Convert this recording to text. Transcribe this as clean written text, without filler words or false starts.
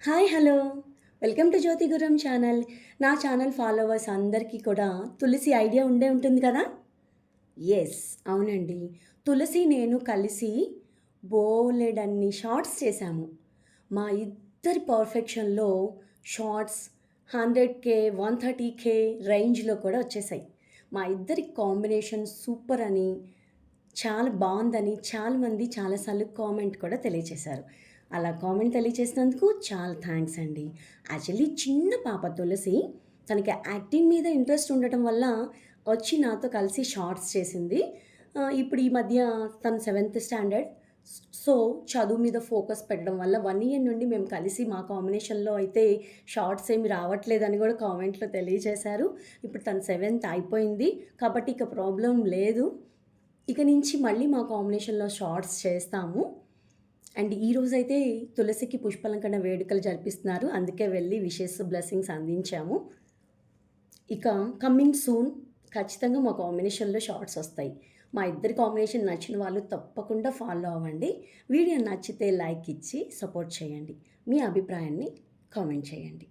Hi hello welcome to Jyothi Guram channel. నా channel followers అందరికీ కూడా తులసి ఐడియా ఉండే ఉంటుంది కదా. ఎస్, అవునండి. తులసి నేను కలిసి బోలెడన్ని షార్ట్స్ చేశాము. మా ఇద్దరి పర్ఫెక్షన్‌లో షార్ట్స్ 100K, 130K రేంజ్‌లో కూడా వచ్చేసాయి. మా ఇద్దరి కాంబినేషన్ సూపర్ అని, చాలా బావుందని చాలామంది చాలా సార్లు కామెంట్ కూడా తెలియచేశారు. అలా కామెంట్ తెలియచేసినందుకు చాలా థాంక్స్ అండి. యాక్చువల్లీ చిన్న పాప తులసి, తనకి యాక్టింగ్ మీద ఇంట్రెస్ట్ ఉండటం వల్ల వచ్చి నాతో కలిసి షార్ట్స్ చేసింది. ఇప్పుడు ఈ మధ్య తను సెవెంత్ స్టాండర్డ్. సో, చదువు మీద ఫోకస్ పెట్టడం వల్ల 1 ఇయర్ నుండి మేము కలిసి మా కాంబినేషన్‌లో అయితే షార్ట్స్ ఏమి రావట్లేదని గూడా కామెంట్‌లో తెలియజేశారు. ఇప్పుడు తను సెవెంత్ అయిపోయింది. కాబట్టి ఇక ప్రాబ్లమ్ లేదు. ఇక నుంచి మళ్ళీ మా కాంబినేషన్‌లో షార్ట్స్ చేస్తాము. అండ్ ఈరోజైతే తులసికి పుష్పాలంకరణ వేడుకలు జరిపిస్తున్నారు. అందుకే వెళ్ళి విషెస్, బ్లెస్సింగ్స్ అందించాము. ఇక కమింగ్ సూన్ ఖచ్చితంగా మా కాంబినేషన్‌లో షార్ట్స్ ఒస్తాయి. మా ఇద్దరి కాంబినేషన్ నచ్చిన వాళ్ళు తప్పకుండా ఫాలో అవ్వండి. వీడియో నచ్చితే లైక్ ఇచ్చి సపోర్ట్ చేయండి. మీ అభిప్రాయాన్ని కామెంట్ చేయండి.